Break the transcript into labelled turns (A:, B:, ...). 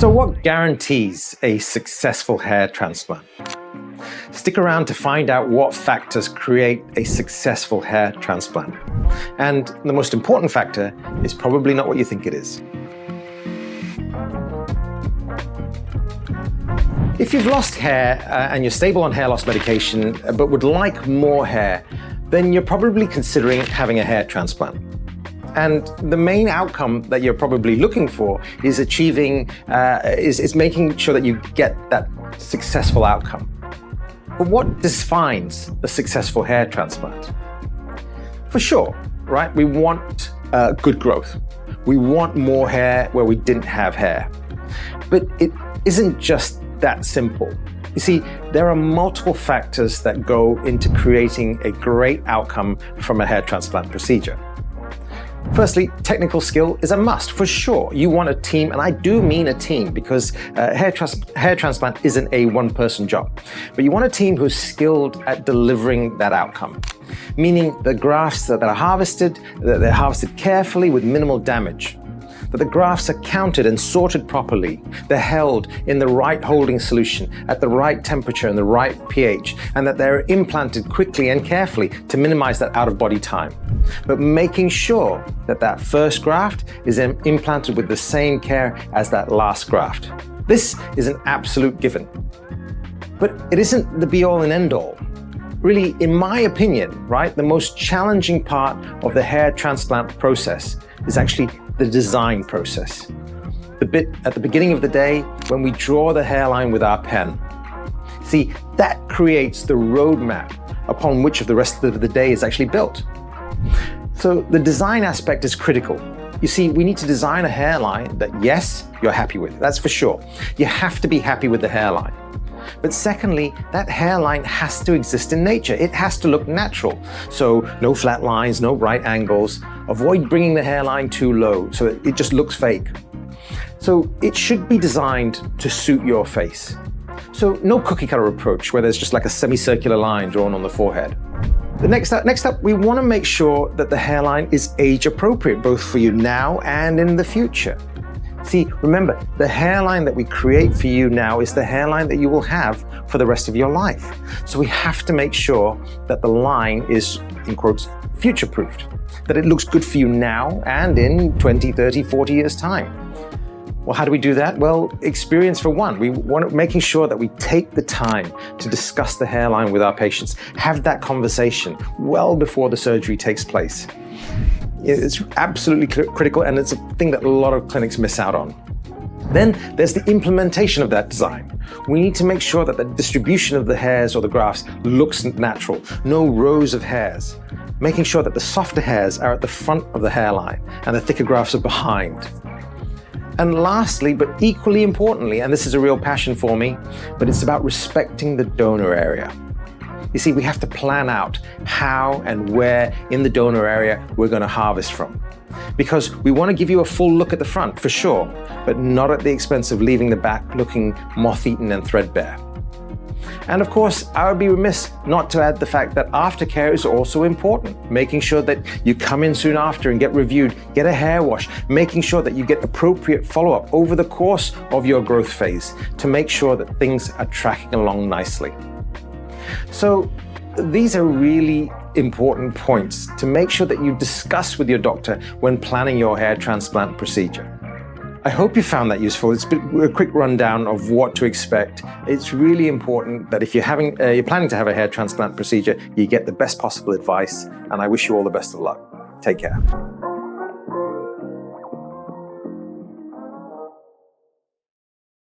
A: So what guarantees a successful hair transplant? Stick around to find out what factors create a successful hair transplant. And the most important factor is probably not what you think it is. If you've lost hair and you're stable on hair loss medication but would like more hair, then you're probably considering having a hair transplant. And the main outcome that you're probably looking for is making sure that you get that successful outcome. But what defines a successful hair transplant? For sure, right? We want good growth. We want more hair where we didn't have hair. But it isn't just that simple. You see, there are multiple factors that go into creating a great outcome from a hair transplant procedure. Firstly, technical skill is a must, for sure. You want a team, and I do mean a team, because hair transplant isn't a one-person job. But you want a team who's skilled at delivering that outcome, meaning the grafts that are harvested, that they're harvested carefully with minimal damage, that the grafts are counted and sorted properly, they're held in the right holding solution, at the right temperature and the right pH, and that they're implanted quickly and carefully to minimize that out-of-body time. But making sure that that first graft is implanted with the same care as that last graft. This is an absolute given. But it isn't the be-all and end-all. Really, in my opinion, right, the most challenging part of the hair transplant process is actually the design process. The bit at the beginning of the day when we draw the hairline with our pen. See, that creates the roadmap upon which the rest of the day is actually built. So the design aspect is critical. You see, we need to design a hairline that, yes, you're happy with, that's for sure. You have to be happy with the hairline. But secondly, that hairline has to exist in nature. It has to look natural. So no flat lines, no right angles. Avoid bringing the hairline too low so that it just looks fake. So it should be designed to suit your face. So no cookie cutter approach where there's just like a semicircular line drawn on the forehead. The next up, we want to make sure that the hairline is age appropriate, both for you now and in the future. See, remember, the hairline that we create for you now is the hairline that you will have for the rest of your life. So we have to make sure that the line is, in quotes, future-proofed, that it looks good for you now and in 20, 30, 40 years' time. Well, how do we do that? Well, experience for one. We want making sure that we take the time to discuss the hairline with our patients, have that conversation well before the surgery takes place. It's absolutely critical, and it's a thing that a lot of clinics miss out on. Then there's the implementation of that design. We need to make sure that the distribution of the hairs or the grafts looks natural, no rows of hairs. Making sure that the softer hairs are at the front of the hairline and the thicker grafts are behind. And lastly, but equally importantly, and this is a real passion for me, but it's about respecting the donor area. You see, we have to plan out how and where in the donor area we're going to harvest from. Because we want to give you a full look at the front, for sure, but not at the expense of leaving the back looking moth-eaten and threadbare. And of course, I would be remiss not to add the fact that aftercare is also important. Making sure that you come in soon after and get reviewed, get a hair wash, making sure that you get appropriate follow-up over the course of your growth phase to make sure that things are tracking along nicely. So these are really important points to make sure that you discuss with your doctor when planning your hair transplant procedure. I hope you found that useful. It's a quick rundown of what to expect. It's really important that if you're planning to have a hair transplant procedure, you get the best possible advice, and I wish you all the best of luck. Take care.